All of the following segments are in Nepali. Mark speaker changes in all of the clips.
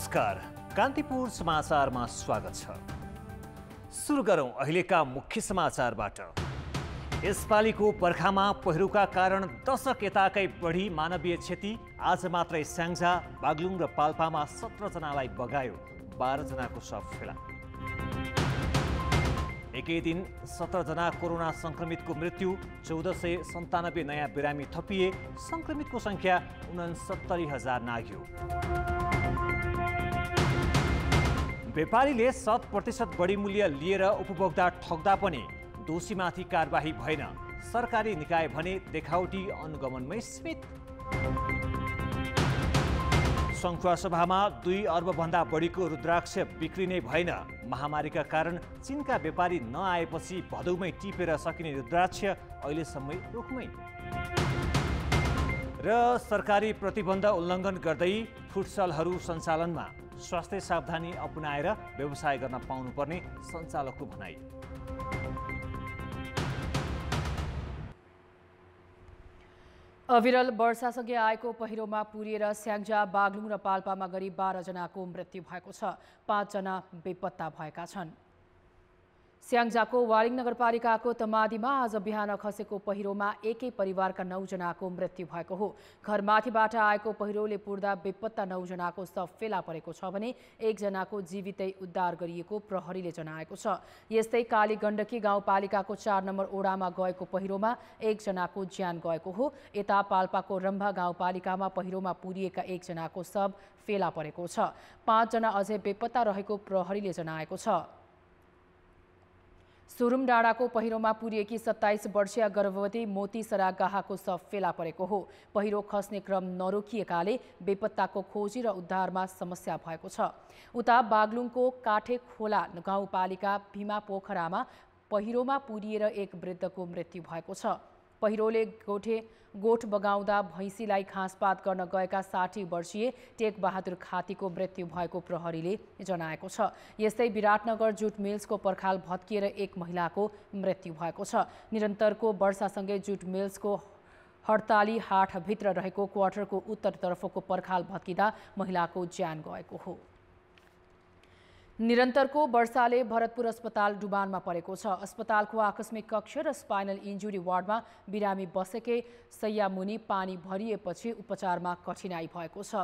Speaker 1: नमस्कार, कान्तिपुर समाचारमा स्वागत छ। सुरु गरौं अहिलेका मुख्य समाचारबाट। यसपालिको बर्खामा पहिरोका कारण दशक यताकै बढी मानवीय क्षति। आज मात्रै स्याङ्जा, बागलुङ र पाल्पामा 17 जनालाई बगायो, 12 जनाको शव फेला। एकै दिन 17 जना कोरोना संक्रमितको मृत्यु, 1497 नयाँ बिरामी थपिए, संक्रमितको संख्या 69,000 नाग्यो। व्यापारीले 100% बढी मूल्य लिएर उपभोक्ता ठग्दा पनि दोषीमाथि कारबाही भएन। सरकारी निकाय भने देखावटी अनुगमनमै सीमित। सङ्खुवासभामा 2 अर्बभन्दा बढीको रुद्राक्ष बिक्री नै भएन। महामारीका कारण चीनका व्यापारी नआएपछि भदौमै टिपेर सकिने रुद्राक्ष अहिलेसम्मै रोकमै। र सरकारी प्रतिबन्ध उल्लङ्घन गर्दै फुटसलहरू सञ्चालनमा स्वास्थ्य सावधानी अपनाएर व्यवसाय गर्न पाउनुपर्ने सञ्चालकको भनाइ।
Speaker 2: अविरल वर्षासँगै आएको पहिरोमा पुरिएर स्याङ्जा, बागलुङ र पाल्पामा गरी 12 जनाको मृत्यु भएको छ। 5 जना बेपत्ता भएका छन्। स्याङ्जाको वालिङ नगरपालिकाको तमादीमा आज बिहान खसेको पहिरोमा एकै परिवारका 9 जनाको मृत्यु भएको हो। घरमाथिबाट आएको पहिरोले पुर्दा बेपत्ता 9 जनाको शव फेला परेको छ भने 1 जनाको जीवितै उद्धार गरिएको प्रहरीले जनाएको छ। यस्तै काली गण्डकी गाउँपालिकाको 4 नम्बर ओडामा गएको पहिरोमा 1 जनाको ज्यान गएको हो। यता पाल्पाको रम्भा गाउँपालिकामा पहिरोमा पुरिएका 1 जनाको शव फेला परेको छ। 5 जना अझै बेपत्ता रहेको प्रहरीले जनाएको छ। सुरुम डाँडाको पहिरोमा पुरिएकी 27 वर्षीय गर्भवती मोती सरागाहाको शव फेला परेको हो। पहिरो खस्ने क्रम नरोकिएकाले बेपत्ताको खोजी र उद्धारमा समस्या भएको छ। उता बागलुङको काठे खोला गाउँपालिका भीमा पोखरामा पहिरोमा पुरिएर एक वृद्धको मृत्यु भएको छ। पहिरोले गोठ बगाउँदा भैँसीलाई घाँसपात गर्न गएका 60 वर्षीय टेक बहादुर खातीको मृत्यु भएको प्रहरीले जनाएको छ। यस्तै विराटनगर जुट मिल्सको पर्खाल भत्किएर एक महिलाको मृत्यु भएको छ। निरन्तरको वर्षासँगै जुट मिल्सको हडताली हाटभित्र रहेको क्वार्टरको उत्तरतर्फको पर्खाल भत्किँदा महिलाको ज्यान गएको हो। निरन्तरको वर्षाले भरतपुर अस्पताल डुबानमा परेको छ। अस्पतालको आकस्मिक कक्ष र स्पाइनल इन्जुरी वार्डमा बिरामी बसेकै शय्यामुनि पानी भरिएपछि उपचारमा कठिनाई भएको छ।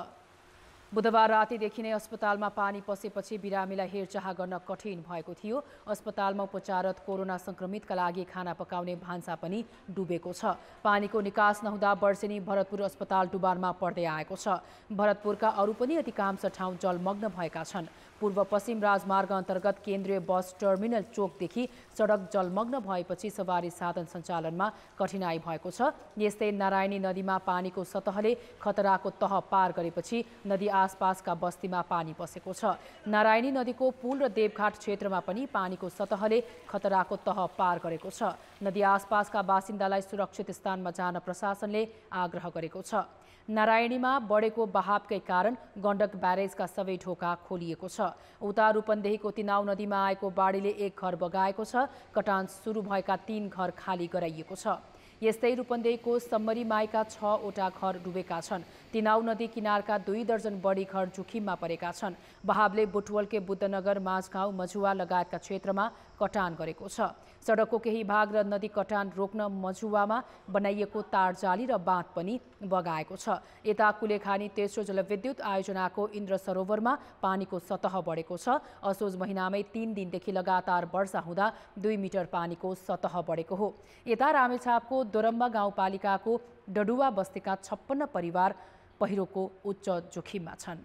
Speaker 2: बुधबार रातिदेखि नै अस्पतालमा पानी पसेपछि बिरामीलाई हेरचाह गर्न कठिन भएको थियो। अस्पतालमा उपचाररत कोरोना संक्रमितका लागि खाना पकाउने भान्सा पनि डुबेको छ। पानीको निकास नहुँदा वर्षेनी भरतपुर अस्पताल डुबानमा पर्दै आएको छ। भरतपुरका अरू पनि अधिकांश ठाउँ जलमग्न भएका छन्। पूर्व पश्चिम राजमार्ग अन्तर्गत केन्द्रीय बस टर्मिनल चोकदेखि सडक जलमग्न भएपछि सवारी साधन सञ्चालनमा कठिनाई भएको छ। यस्तै नारायणी नदीमा पानीको सतहले खतराको तह पार गरेपछि नदी आसपासका बस्तीमा पानी पसेको छ। नारायणी नदीको पुल र देवघाट क्षेत्रमा पनि पानीको सतहले खतराको तह पार गरेको छ। नदी आसपासका बासिन्दालाई सुरक्षित स्थानमा जान प्रशासनले आग्रह गरेको छ। नारायणीमा बढेको बहावकै कारण गण्डक ब्यारेजका सबै ढोका खोलिएको छ। उता रूपन्देहीको तिनाउ नदीमा आएको बाढीले एक घर बगाएको छ। कटान सुरु भएका 3 घर खाली गराइएको छ। यस्तै रूपन्देहीको सम्मरीमाईका 6 वटा घर डुबेका छन्। तिनाउ नदी किनारका 2 दर्जन बढी घर जोखिममा परेका छन्। बहावले बुटवलके बुद्धनगर, माझगाउँ, मझुवा लगायतका क्षेत्रमा कटान गरेको छ। सडकको केही भाग र नदी कटान रोक्न मझुवामा बनाइएको तारजाली र बाँध पनि बगाएको छ। यता कुलेखानी तेस्रो जलविद्युत आयोजनाको इन्द्र सरोवरमा पानीको सतह बढेको छ। असोज महिनामै 3 दिनदेखि लगातार वर्षा हुँदा 2 मिटर पानीको सतह बढेको हो। यता रामेछापको दोरम्बा गाउँपालिकाको डडुवा बस्तीका 56 परिवार पहिरोको उच्च जोखिममा छन्।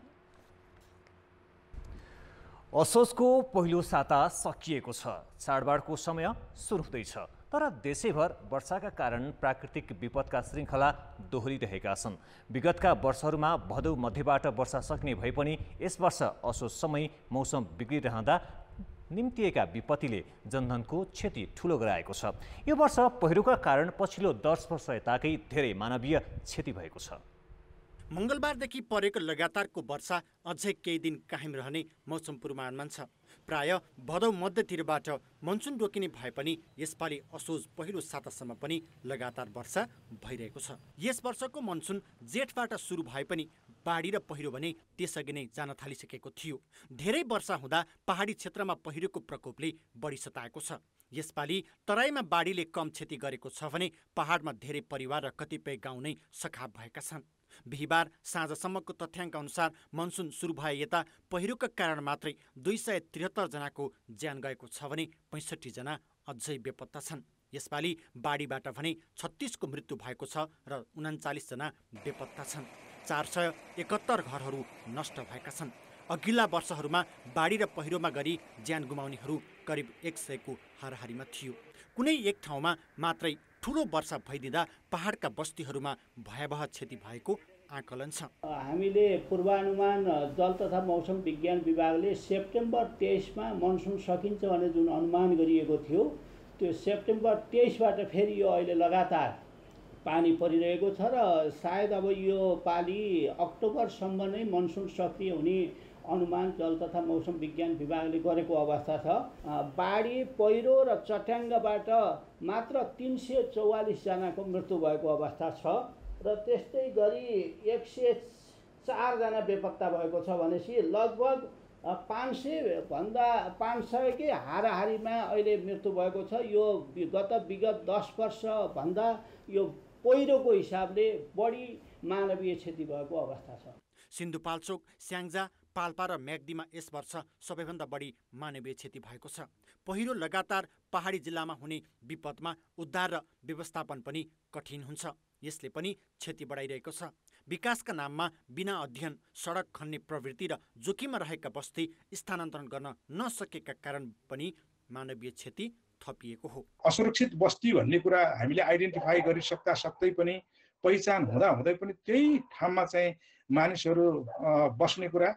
Speaker 1: असोजको पहिलो साता सकिएको छ। चाडबाडको समय सुरु हुँदैछ। तर देशैभर वर्षाका कारण प्राकृतिक विपदका श्रृङ्खला दोहोरिरहेका छन्। विगतका वर्षहरूमा भदौ मध्यबाट वर्षा सक्ने भए पनि यस वर्ष असोजसम्मै मौसम बिग्रिरहँदा निम्तिएका विपत्तिले जनधनको क्षति ठूलो गराएको छ। यो वर्ष पहिरोका कारण पछिल्लो 10 वर्ष यताकै धेरै मानवीय क्षति भएको छ।
Speaker 3: मंगलबारदेखि परेको लगातारको वर्षा अझै केही दिन कायम रहने मौसम पूर्वानुमान छ। प्राय भदौ मध्यतिरबाट मनसुन रोकिने भए पनि यसपालि असोज पहिलो सातासम्म पनि लगातार वर्षा भइरहेको छ। यस वर्षको मनसुन जेठबाट सुरु भए पनि बाढी र पहिरो भने त्यसअघि नै जान थालिसकेको थियो। धेरै वर्षा हुँदा पहाडी क्षेत्रमा पहिरोको प्रकोपले बढी सताएको छ। यसपालि तराईमा बाढीले कम क्षति गरेको छ भने पहाडमा धेरै परिवार र कतिपय गाउँ नै सखाप भएका छन्। बिहिबार साँझसम्मको तथ्याङ्क अनुसार मनसुन सुरु भए यता पहिरोका कारण मात्रै 273 जनाको ज्यान गएको छ भने 65 जना अझै बेपत्ता छन्। यसपालि बाढीबाट भने 36 को मृत्यु भएको छ र 39 जना बेपत्ता छन्। 471 घरहरू नष्ट भएका छन्। अघिल्ला वर्षहरूमा बाढी र पहिरोमा गरी ज्यान गुमाउनेहरू करिब 100 को हाराहारीमा थियो। कुनै एक ठाउँमा मात्रै ठुलो वर्षा भइदिँदा पहाडका बस्तीहरूमा भयावह क्षति भएको आकलन छ।
Speaker 4: हामीले पूर्वानुमान जल तथा मौसम विज्ञान विभागले सेप्टेम्बर 23 मा मनसुन सकिन्छ भने जुन अनुमान गरिएको थियो, त्यो सेप्टेम्बर 23 बाट फेरि यो अहिले लगातार पानी परिरहेको छ र सायद अब यो पालि अक्टोबरसम्म नै मनसुन सक्रिय हुने अनुमान जल तथा मौसम विज्ञान विभागले गरेको अवस्था छ। बाढी पहिरो र चट्याङ्गबाट मात्र 344 जनाको मृत्यु भएको अवस्था छ र त्यस्तै गरी 104 जना बेपत्ता भएको छ भनेपछि लगभग 500 कै हाराहारीमा अहिले मृत्यु भएको छ। यो विगत 10 वर्ष भन्दा यो पहिरोको हिसाबले बढी मानवीय क्षति भएको अवस्था छ।
Speaker 3: सिन्धुपाल्चोक, स्याङ्जा, पाल्पा र म्याग्दीमा यस वर्ष सबैभन्दा बढी मानवीय क्षति भएको छ। पहिरो लगातार पहाडी जिल्लामा हुने विपदमा उद्धार र व्यवस्थापन पनि कठिन हुन्छ। यसले पनि क्षति बढाइरहेको छ। विकासका नाममा बिना अध्ययन सडक खन्ने प्रवृत्ति र जोखिममा रहेका बस्ती स्थानान्तरण गर्न नसकेका कारण पनि मानवीय क्षति थपिएको हो।
Speaker 5: असुरक्षित बस्ती भन्ने कुरा हामीले आइडेन्टिफाई गरिसक्दा सक्दै पनि पहिचान हुँदा हुँदै पनि त्यही ठाउँमा चाहिँ मानिसहरू बस्ने कुरा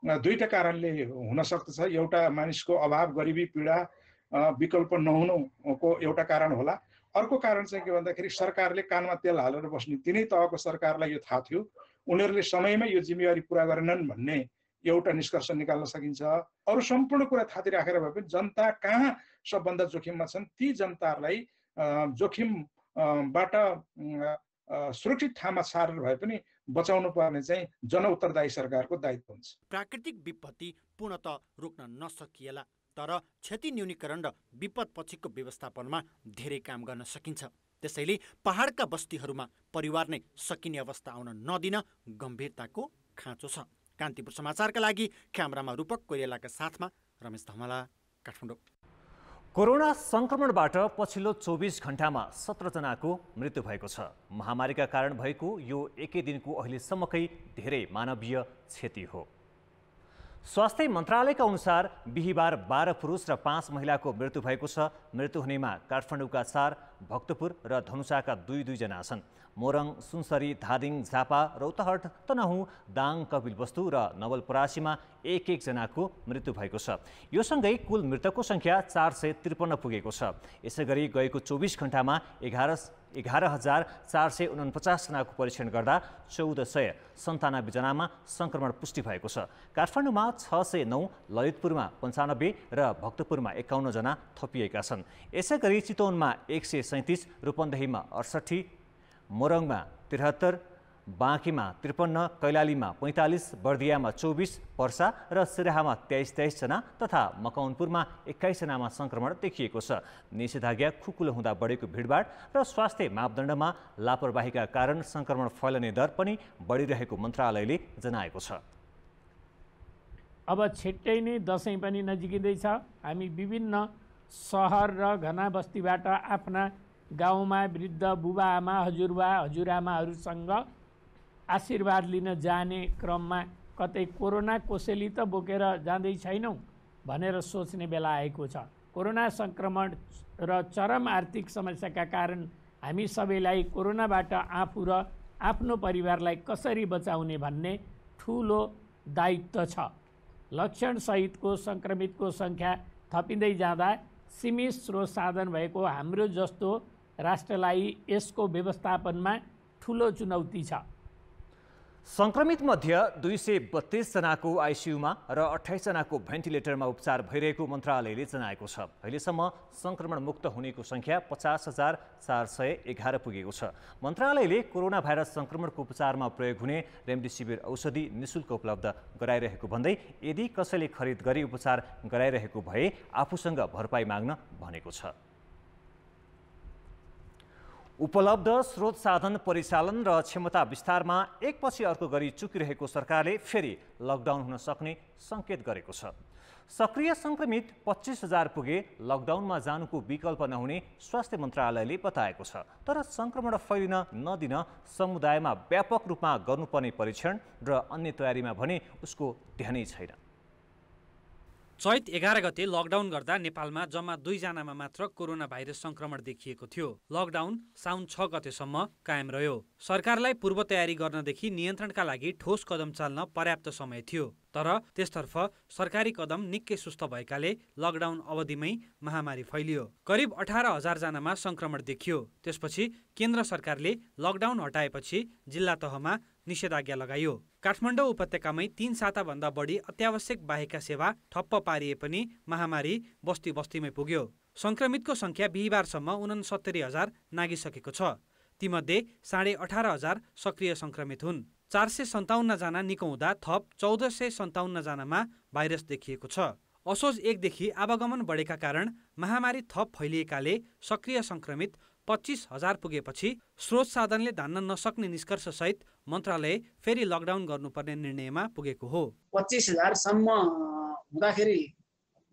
Speaker 5: दुईटा कारणले हुन सक्दछ। एउटा मानिसको अभाव, गरिबी, पीडा, विकल्प नहुनुको एउटा कारण होला। अर्को कारण चाहिँ के भन्दाखेरि सरकारले कानमा तेल हालेर बस्ने तिनै तहको सरकारलाई यो थाहा थियो, उनीहरूले समयमै यो जिम्मेवारी पुरा गरेनन् भन्ने एउटा निष्कर्ष निकाल्न सकिन्छ। अरू सम्पूर्ण कुरा थाती राखेर भए पनि जनता कहाँ सबभन्दा जोखिममा छन् ती जनताहरूलाई जोखिमबाट सुरक्षित ठाउँमा सारेर भए पनि बचाउनु पर्ने चाहिँ जनउत्तरदायी सरकारको दायित्व हुन्छ।
Speaker 3: प्राकृतिक विपत्ति पूर्णतः रोक्न नसकिएला, तर क्षति न्यूनीकरण र विपद पछिको व्यवस्थापनमा धेरै काम गर्न सकिन्छ। त्यसैले पहाडका बस्तीहरूमा परिवार नै सकिने अवस्था आउन नदिन गम्भीरताको खाँचो छ। कान्तिपुर समाचारका लागि क्यामेरामा रूपक कोइरालाका साथमा रमेश धमला, काठमाडौँ।
Speaker 1: कोरोना संक्रमणबाट पछिल्लो 24 घण्टामा 17 जनाको मृत्यु भएको छ। महामारीका कारण भएको यो एकै दिनको अहिलेसम्मकै धेरै मानवीय क्षति हो। स्वास्थ्य मन्त्रालयका अनुसार बिहिबार 12 पुरुष र 5 महिलाको मृत्यु भएको छ। मृत्यु हुनेमा काठमाडौँका 4, भक्तपुर र धनुषाका 2 जना छन्। मोरङ, सुनसरी, धादिङ, झापा, रौतहट, तनहुँ, दाङ, कपिलवस्तु र नवलपरासीमा 1 जनाको मृत्यु भएको छ। यो सँगै कुल मृतकको सङ्ख्या 453 पुगेको छ। यसैगरी गएको 24 घण्टामा 11,449 जनाको परीक्षण गर्दा 1497 जनामा सङ्क्रमण पुष्टि भएको छ। काठमाडौँमा 609, ललितपुरमा 95 र भक्तपुरमा 51 जना थपिएका छन्। यसैगरी चितवनमा 137, रूपन्देहीमा 68, मोरङमा 73, बाँकीमा 53, कैलालीमा 45, बर्दियामा 24, पर्सा र सिराहामा 23 जना तथा मकवानपुरमा 21 जनामा सङ्क्रमण देखिएको छ। निषेधाज्ञा खुकुलो हुँदा बढेको भिडभाड र स्वास्थ्य मापदण्डमा लापरवाहीका कारण सङ्क्रमण फैलने दर पनि बढिरहेको मन्त्रालयले जनाएको छ।
Speaker 6: अब छिट्टै नै दसैँ पनि नजिकिँदैछ। हामी विभिन्न सहर र घना बस्तीबाट आफ्ना गाउँमा वृद्ध बुबाआमा, हजुरबा, हजुरआमाहरूसँग आशीर्वाद लिन जाने क्रममा कतै कोरोना कोसेली त बोकेर जाँदै छैनौँ भनेर सोच्ने बेला आएको छ। कोरोना सङ्क्रमण र चरम आर्थिक समस्याका कारण हामी सबैलाई कोरोनाबाट आफू र आफ्नो परिवारलाई कसरी बचाउने भन्ने ठुलो दायित्व छ। लक्षणसहितको सङ्क्रमितको सङ्ख्या थपिँदै जाँदा सीमित स्रोत साधन भएको हाम्रो जस्तो राष्ट्रलाई यसको व्यवस्थापनमा ठुलो चुनौती छ।
Speaker 1: सङ्क्रमित मध्ये 232 जनाको आइसियुमा र 28 जनाको भेन्टिलेटरमा उपचार भइरहेको मन्त्रालयले जनाएको छ। अहिलेसम्म सङ्क्रमण मुक्त हुनेको सङ्ख्या 50,411 पुगेको छ। मन्त्रालयले कोरोना भाइरस सङ्क्रमणको उपचारमा प्रयोग हुने रेमडेसिभिर औषधि निशुल्क उपलब्ध गराइरहेको भन्दै यदि कसैले खरिद गरी उपचार गराइरहेको भए आफूसँग भरपाई माग्न भनेको छ। उपलब्ध स्रोत साधन परिचालन र क्षमता विस्तारमा एकपछि अर्को गरी चुकिरहेको सरकारले फेरि लकडाउन हुन सक्ने सङ्केत गरेको छ। सक्रिय सङ्क्रमित 25,000 पुगे लकडाउनमा जानुको विकल्प नहुने स्वास्थ्य मन्त्रालयले बताएको छ। तर सङ्क्रमण फैलिन नदिन समुदायमा व्यापक रूपमा गर्नुपर्ने परीक्षण र अन्य तयारीमा भने उसको ध्यानै छैन।
Speaker 7: चैत 11 गते लकडाउन गर्दा नेपालमा जम्मा 2 जनामा मात्र कोरोना भाइरस संक्रमण देखिएको थियो। लकडाउन साउन 6 गतेसम्म कायम रह्यो। सरकारलाई पूर्व तयारी गर्नदेखि नियन्त्रणका लागि ठोस कदम चाल्न पर्याप्त समय थियो। तर त्यसतर्फ सरकारी कदम निकै सुस्त भएकाले लकडाउन अवधिमै महामारी फैलियो। करिब 18,000 जनामा संक्रमण देखियो। त्यसपछि केन्द्र सरकारले लकडाउन हटाएपछि जिल्ला तहमा निषेधाज्ञा लगाइयो। काठमाडौँ उपत्यकामै 3 साताभन्दा बढी अत्यावश्यक बाहेकका सेवा ठप्प पारिए पनि महामारी बस्ती बस्तीमै पुग्यो। संक्रमितको संख्या बिहिबारसम्म 69,000 नागिसकेको छ। तीमध्ये 18,500 सक्रिय संक्रमित हुन्। 457 जना निको हुँदा थप 1457 जनामा भाइरस देखिएको छ। असोज 1 देखि आवागमन बढेका कारण महामारी थप फैलिएकाले सक्रिय संक्रमित 25,000 पुगेपछि स्रोत साधनले धान्न नसक्ने निष्कर्षसहित मन्त्रालय फेरि लकडाउन गर्नुपर्ने निर्णयमा पुगेको हो।
Speaker 8: 25,000 सम्म हुँदाखेरि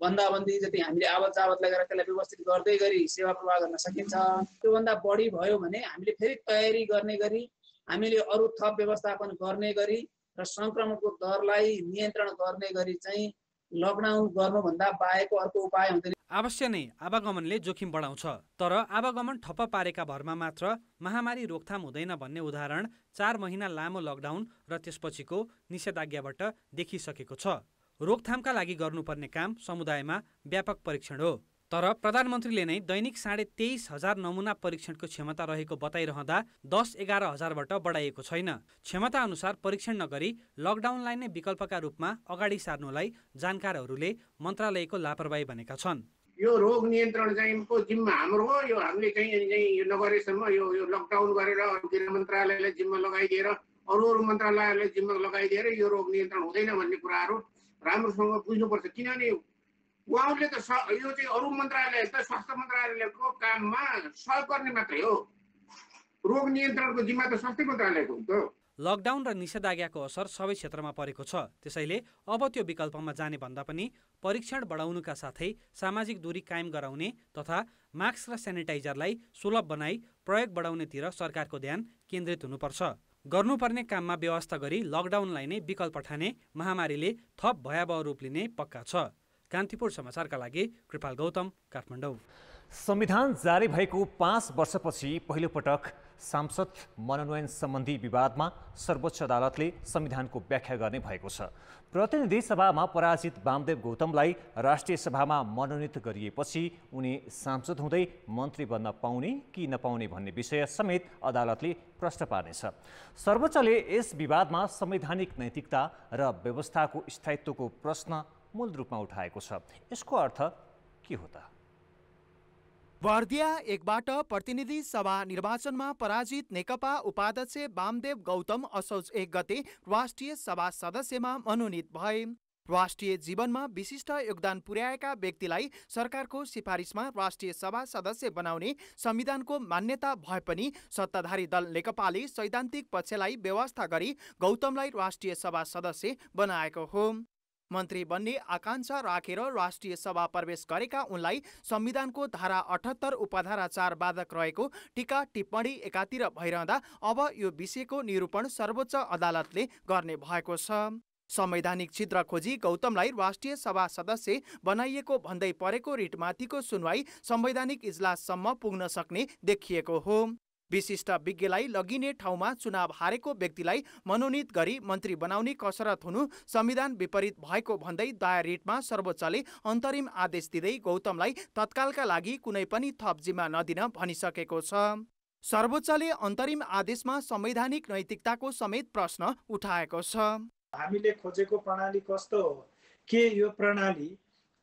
Speaker 8: बन्दाबन्दी जति हामीले आवत जावत लगाएर त्यसलाई व्यवस्थित गर्दै गरी सेवा प्रवाह गर्न सकिन्छ। त्योभन्दा बढी भयो भने हामीले फेरि तयारी गर्ने गरी हामीले अरू थप व्यवस्थापन गर्ने गरी र संक्रमणको दरलाई नियन्त्रण गर्ने गरी चाहिँ लकडाउन गर्नुभन्दा बाहेकको अर्को उपाय हुँदैन।
Speaker 7: अवश्य नै आवागमनले जोखिम बढाउँछ। तर आवागमन ठप्प पारेका भरमा मात्र महामारी रोकथाम हुँदैन भन्ने उदाहरण 4 महिना लामो लकडाउन र त्यसपछिको निषेधाज्ञाबाट देखिसकेको छ। रोकथामका लागि गर्नुपर्ने काम समुदायमा व्यापक परीक्षण हो। तर प्रधानमन्त्रीले नै दैनिक 23,500 नमुना परीक्षणको क्षमता रहेको बताइरहँदा 10-11,000बाट बढाइएको छैन। क्षमता अनुसार परीक्षण नगरी लकडाउनलाई नै विकल्पका रूपमा अगाडि सार्नुलाई जानकारहरूले मन्त्रालयको लापरवाही भनेका छन्।
Speaker 9: यो रोग नियन्त्रण चाहिँ को जिम्मा हाम्रो हो। यो हामीले चाहिँ यो नगरेसम्म यो लकडाउन गरेर गृह मन्त्रालयलाई जिम्मा लगाइदिएर अरू मन्त्रालयलाई जिम्मा लगाइदिएर यो रोग नियन्त्रण हुँदैन भन्ने कुराहरू राम्रोसँग बुझ्नुपर्छ। किनभने उहाँहरूले त यो चाहिँ अरू मन्त्रालय त स्वास्थ्य मन्त्रालयको काममा सहयोग गर्ने मात्रै हो। रोग नियन्त्रणको जिम्मा त स्वास्थ्य मन्त्रालयको हो।
Speaker 7: लकडाउन र निषेधाज्ञाको असर सबै क्षेत्रमा परेको छ। त्यसैले अब त्यो विकल्पमा जाने भन्दा पनि परीक्षण बढाउनुका साथै सामाजिक दूरी कायम गराउने तथा मास्क र सेनिटाइजरलाई सुलभ बनाई प्रयोग बढाउनेतिर सरकारको ध्यान केन्द्रित हुनुपर्छ। गर्नुपर्ने काममा व्यवस्था गरी लकडाउनलाई नै विकल्प ठाने महामारीले थप भयावह रूप लिने पक्का छ। कान्तिपुर समाचारका लागि कृपाल गौतम, काठमाडौँ।
Speaker 1: संविधान जारी भएको 5 वर्षपछि पहिलो पटक सांसद मनोनयन सम्बन्धी विवादमा सर्वोच्च अदालतले संविधानको व्याख्या गर्ने भएको छ। प्रतिनिधि सभामा पराजित वामदेव गौतमलाई राष्ट्रिय सभामा मनोनित गरिएपछि उनी सांसद हुँदै मन्त्री बन्न पाउने कि नपाउने भन्ने विषय समेत अदालतले प्रश्न पार्नेछ। सर्वोच्चले यस विवादमा संवैधानिक नैतिकता र व्यवस्थाको स्थायित्वको प्रश्न मूल रूपमा उठाएको छ। यसको अर्थ के हो त?
Speaker 10: बर्दिया 1बाट प्रतिनिधि सभा निर्वाचनमा पराजित नेकपा उपाध्यक्ष वामदेव गौतम असोज 1 गते राष्ट्रिय सभा सदस्यमा मनोनित भए। राष्ट्रिय जीवनमा विशिष्ट योगदान पुर्याएका व्यक्तिलाई सरकारको सिफारिसमा राष्ट्रिय सभा सदस्य बनाउने संविधानको मान्यता भए पनि सत्ताधारी दल नेकपाले सैद्धान्तिक पक्षलाई व्यवस्था गरी गौतमलाई राष्ट्रिय सभा सदस्य बनाएको हो। मन्त्री बन्ने आकांक्षा राखेर राष्ट्रिय सभा प्रवेश गरेका उनलाई संविधानको धारा 78 उपधारा 4 बाधक रहेको टीका टिप्पणी एकातिर भइरहँदा अब यो विषयको निरूपण सर्वोच्च अदालतले गर्ने भएको छ। संवैधानिक छिद्र खोजी गौतमलाई राष्ट्रिय सभा सदस्य बनाइएको भन्दै परेको रिटमाथिको सुनवाई संवैधानिक इजलाससम्म पुग्न सक्ने देखिएको हो। विशिष्ट विज्ञलाई लगिने ठाउँमा चुनाव हारेको व्यक्तिलाई मनोनित गरी मन्त्री बनाउने कसरत हुनु संविधान विपरीत भएको भन्दै दायर रिटमा सर्वोच्चले अन्तरिम आदेश दिँदै गौतमलाई तत्कालका लागि कुनै पनि थप जिम्मा नदिन भनिसकेको छ। सर्वोच्चले अन्तरिम आदेशमा संवैधानिक नैतिकताको समेत प्रश्न उठाएको छ।
Speaker 11: हामीले खोजेको प्रणाली कस्तो हो? के यो प्रणाली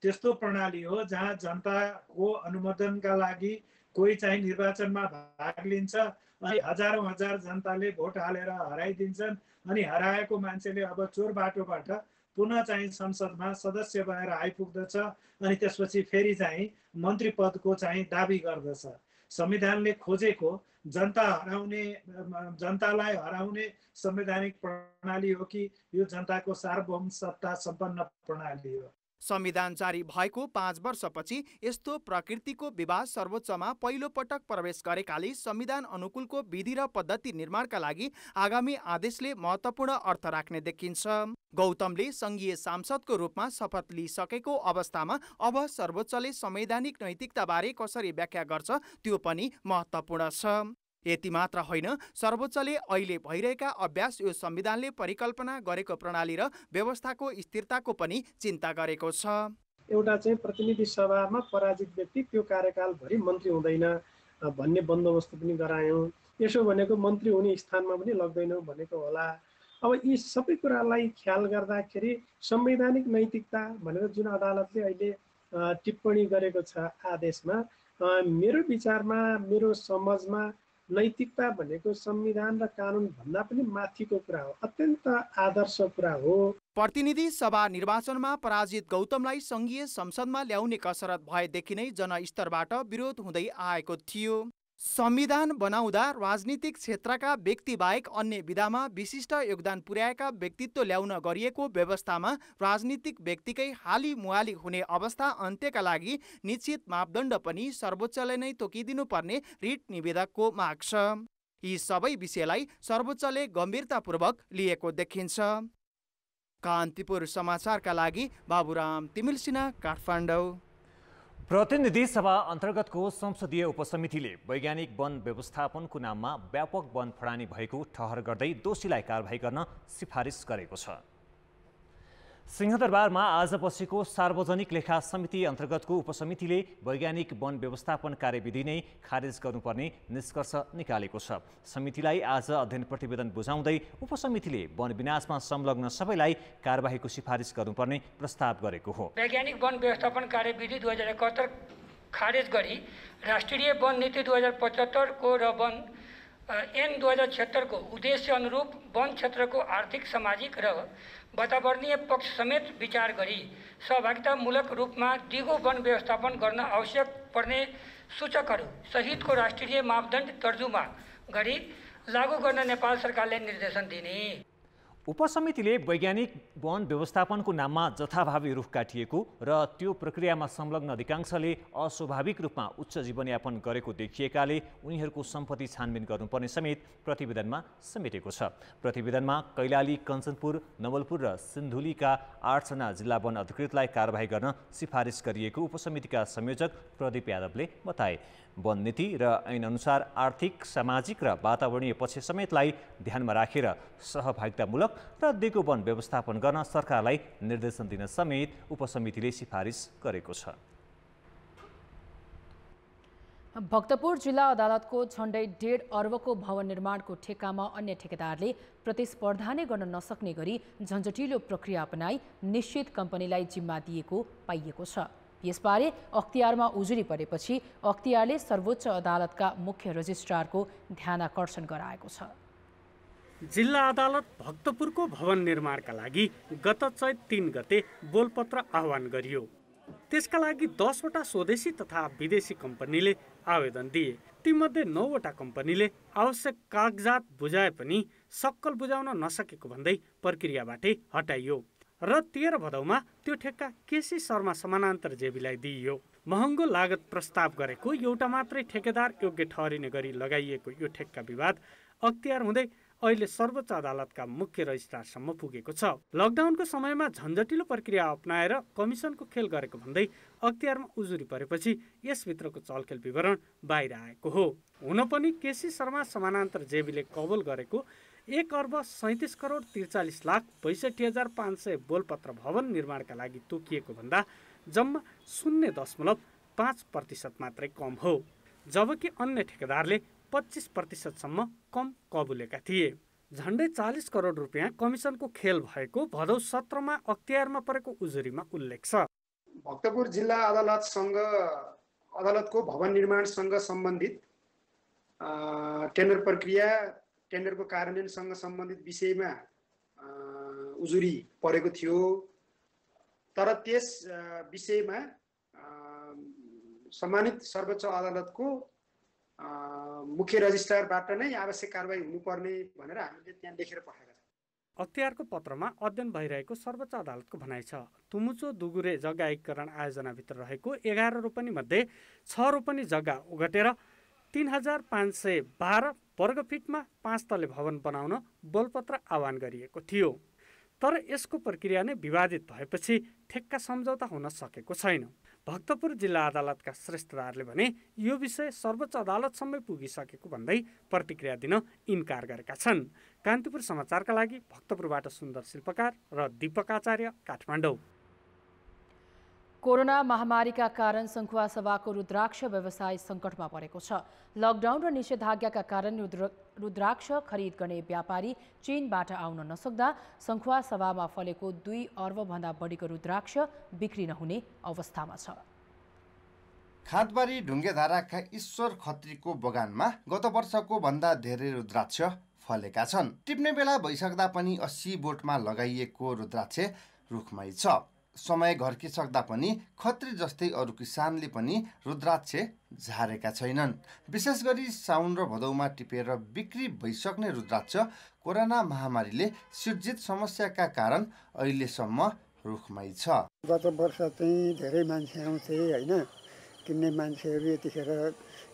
Speaker 11: त्यस्तो प्रणाली हो जहाँ जनताको अनुमोदनका लागि कोही चाहिँ निर्वाचनमा भाग लिन्छ अनि हजारौँ हजार जनताले भोट हालेर हराइदिन्छन् अनि हराएको मान्छेले अब चोर बाटोबाट पुनः चाहिँ संसदमा सदस्य भएर आइपुग्दछ अनि त्यसपछि फेरि चाहिँ मन्त्री पदको चाहिँ दाबी गर्दछ। संविधानले खोजेको जनतालाई हराउने संवैधानिक प्रणाली हो कि यो जनताको सार्वभौम सत्ता सम्पन्न प्रणाली हो?
Speaker 10: संविधान जारी भएको 5 वर्षपछि यस्तो प्रकृतिको विवाद सर्वोच्चमा पहिलो पटक प्रवेश गरेकाले संविधान अनुकूलको विधि र पद्धति निर्माणका लागि आगामी आदेशले महत्त्वपूर्ण अर्थ राख्ने देखिन्छ। गौतमले संघीय सांसदको रूपमा शपथ लिइसकेको अवस्थामा अब सर्वोच्चले संवैधानिक नैतिकताबारे कसरी व्याख्या गर्छ त्यो पनि महत्त्वपूर्ण छ। यति मात्र होइन, सर्वोच्चले अहिले भइरहेका अभ्यास यो संविधानले परिकल्पना गरेको प्रणाली र व्यवस्थाको स्थिरताको पनि चिन्ता गरेको छ।
Speaker 12: एउटा चाहिँ प्रतिनिधि सभामा पराजित व्यक्ति त्यो कार्यकालभरि मन्त्री हुँदैन भन्ने बन्दोबस्त पनि गरायौँ। यसो भनेको मन्त्री हुने स्थानमा पनि लग्दैनौँ भनेको होला। अब यी सबै कुरालाई ख्याल गर्दाखेरि संवैधानिक नैतिकता भनेर जुन अदालतले अहिले टिप्पणी गरेको छ आदेशमा, मेरो विचारमा, मेरो समझमा नैतिकता भनेको संविधान र कानुन भन्दा पनि माथिको कुरा हो, अत्यन्त आदर्श कुरा हो।
Speaker 10: प्रतिनिधि सभा निर्वाचनमा पराजित गौतमलाई संघीय संसदमा ल्याउने कसरत भएदेखि नै जनस्तरबाट विरोध हुँदै आएको थियो। संविधान बनाउँदा राजनीतिक क्षेत्रका व्यक्ति बाहेक अन्य विधामा विशिष्ट योगदान पुर्याएका व्यक्तित्व ल्याउन गरिएको व्यवस्थामा राजनीतिक व्यक्तिकै हाली मुहाली हुने अवस्था अन्त्यका लागि निश्चित मापदण्ड पनि सर्वोच्चले नै तोकिदिनुपर्ने रिट निवेदकको माग छ। यी सबै विषयलाई सर्वोच्चले गम्भीरतापूर्वक लिएको देखिन्छ। कान्तिपुर समाचारका लागि बाबुराम तिमिल सिन्हा, काठमाडौँ।
Speaker 1: प्रतिनिधि सभा अन्तर्गतको संसदीय उपसमितिले वैज्ञानिक वन व्यवस्थापनको नाममा व्यापक वन फडानी भएको ठहर गर्दै दोषीलाई कारबाही गर्न सिफारिस गरेको छ। सिंहदरबारमा आज बसेको सार्वजनिक लेखा समिति अन्तर्गतको उपसमितिले वैज्ञानिक वन व्यवस्थापन कार्यविधि नै खारेज गर्नुपर्ने निष्कर्ष निकालेको छ। समितिलाई आज अध्ययन प्रतिवेदन बुझाउँदै उपसमितिले वन विनाशमा संलग्न सबैलाई कारबाहीको सिफारिस गर्नुपर्ने प्रस्ताव गरेको हो।
Speaker 13: वैज्ञानिक वन व्यवस्थापन कार्यविधि 2071 खारेज गरी राष्ट्रिय वन नीति 2075 को र वन ऐन 2076 को उद्देश्य अनुरूप वन क्षेत्रको आर्थिक, सामाजिक र वातावरणीय पक्ष समेत विचार गरी सहभागितामूलक रूपमा दिगो वन व्यवस्थापन गर्न आवश्यक पर्ने सूचकहरू सहितको राष्ट्रिय मापदण्ड तर्जुमा गरी लागू गर्न नेपाल सरकारले निर्देशन दिने।
Speaker 1: उपसमितिले वैज्ञानिक वन व्यवस्थापनको नाममा जथाभावी रुख काटिएको र त्यो प्रक्रियामा संलग्न अधिकांशले अस्वाभाविक रूपमा उच्च जीवनयापन गरेको देखिएकाले उनीहरूको सम्पत्ति छानबिन गर्नुपर्ने समेत प्रतिवेदनमा समेटेको छ। प्रतिवेदनमा कैलाली, कञ्चनपुर, नवलपुर र सिन्धुलीका 8 जना जिल्ला वन अधिकृतलाई कारबाही गर्न सिफारिस गरिएको उपसमितिका संयोजक प्रदीप यादवले बताए। वन नीति र ऐन अनुसार आर्थिक, सामाजिक र वातावरणीय पक्ष समेतलाई ध्यानमा राखेर सहभागितामूलक र दिगो वन व्यवस्थापन गर्न सरकारलाई निर्देशन दिन समेत उपसमितिले सिफारिस गरेको छ।
Speaker 2: भक्तपुर जिल्ला अदालतको झण्डै 1.5 अर्बको भवन निर्माणको ठेक्कामा अन्य ठेकेदारले प्रतिस्पर्धा नै गर्न नसक्ने गरी झन्झटिलो प्रक्रिया अपनाई निश्चित कम्पनीलाई जिम्मा दिएको पाइएको छ। यसबारे अख्तियारमा उजुरी परेपछि अख्तियारले सर्वोच्च अदालतका मुख्य रजिस्ट्रारको ध्यानाकर्षण गराएको छ।
Speaker 14: जिल्ला अदालत भक्तपुरको भवन निर्माणका लागि गत चैत 3 गते बोलपत्र आह्वान गरियो। त्यसका लागि 10 वटा स्वदेशी तथा विदेशी कम्पनीले आवेदन दिए। तीमध्ये 9 वटा कम्पनीले आवश्यक कागजात बुझाए पनि सक्कल बुझाउन नसकेको भन्दै प्रक्रियाबाटै हटाइयो र 13 भदौमा त्यो ठेक्का केसी शर्मा समानान्तर जेबीलाई दिइयो। महँगो लागत प्रस्ताव गरेको एउटा मात्रै ठेकेदार योग्य ठहरिने गरी लगाइएको यो ठेक्का विवाद अख्तियार हुँदै अहिले सर्वोच्च अदालतका मुख्य रजिस्ट्रारसम्म पुगेको छ। लकडाउनको समयमा झन्झटिलो प्रक्रिया अपनाएर कमिसनको खेल गरेको भन्दै अख्तियारमा उजुरी परेपछि यसभित्रको चलखेल विवरण बाहिर आएको हो। हुन पनि केसी शर्मा समानान्तर जेबीले कबुल गरेको 1,37,43,62,500 बोलपत्र भवन निर्माणका लागि तोकिएको भन्दा जम्मा 0.5% मात्रै कम हो, जबकि अन्य ठेकेदारले 25% कम कबुलेका थिए। झन्डै 40 करोड रुपियाँ कमिसनको खेल भएको भदौ 17मा अख्तियारमा परेको उजुरीमा उल्लेख छ।
Speaker 15: भक्तपुर जिल्ला अदालतको भवन निर्माणसँग सम्बन्धित टेन्डर प्रक्रिया, टेन्डरको कार्यान्वयनसँग सम्बन्धित विषयमा उजुरी परेको थियो। तर त्यस विषयमा सम्मानित सर्वोच्च अदालतको मुख्य रजिस्ट्रारबाट नै आवश्यक कारबाही हुनुपर्ने भनेर हामीले त्यहाँ लेखेर पठाएका छौँ।
Speaker 14: अख्तियारको पत्रमा अध्ययन भइरहेको सर्वोच्च अदालतको भनाइ छ। तुमुचो दुगुरे जग्गा एकीकरण आयोजनाभित्र रहेको 11 रोपनी मध्ये 6 रोपनी जग्गा ओगटेर 3512 वर्गफिटमा 5 तले भवन बनाउन बोलपत्र आह्वान गरिएको थियो। तर यसको प्रक्रिया नै विवादित भएपछि ठेक्का सम्झौता हुन सकेको छैन। भक्तपुर जिल्ला अदालतका श्रेष्ठदारले भने यो विषय सर्वोच्च अदालतसम्मै पुगिसकेको भन्दै प्रतिक्रिया दिन इन्कार गरेका छन्। कान्तिपुर समाचारका लागि भक्तपुरबाट सुन्दर शिल्पकार र दीपक आचार्य, काठमाडौँ।
Speaker 2: कोरोना महामारीका कारण सङ्खुवा सभाको रुद्राक्ष व्यवसाय सङ्कटमा परेको छ। लकडाउन र निषेधाज्ञाका कारण रुद्राक्ष खरिद गर्ने व्यापारी चीनबाट आउन नसक्दा सङ्खुवा सभामा फलेको 2 अर्बभन्दा बढीको रुद्राक्ष बिक्री नहुने अवस्थामा छ।
Speaker 16: खाँदबारी ढुङ्गेधाराका ईश्वर खत्रीको बगानमा गत वर्षको भन्दा धेरै रुद्राक्ष फलेका छन्। टिप्ने बेला भइसक्दा पनि 80 बोटमा लगाइएको रुद्राक्ष रुखमै छ। समय घर्किसक्दा पनि खत्री जस्तै अरू किसानले पनि रुद्राक्ष झारेका छैनन्। विशेष गरी साउन र भदौमा टिपेर बिक्री भइसक्ने रुद्राक्ष कोरोना महामारीले सिर्जित समस्याका कारण अहिलेसम्म रुखमै छ।
Speaker 17: गत वर्ष चाहिँ धेरै मान्छे आउँथे होइन, किन्ने मान्छेहरू यतिखेर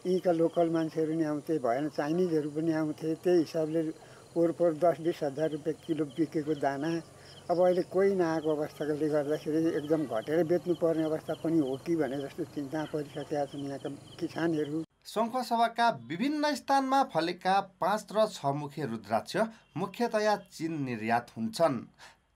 Speaker 17: यहीँका लोकल मान्छेहरू नि आउँथे, भएन चाइनिजहरू पनि आउँथे। त्यही हिसाबले पोहोर 10-20 हजार रुपियाँ किलो बिकेको दाना अब अहिले कोही नआएको अवस्थाले गर्दाखेरि एकदम घटेर बेच्नुपर्ने अवस्था पनि हो कि भने जस्तो चिन्ता परिसकेका छन् यहाँका किसानहरू।
Speaker 16: सङ्खुवा सभाका विभिन्न स्थानमा फलेका 5 र 6 मुखे रुद्राक्ष मुख्यतया चीन निर्यात हुन्छन्।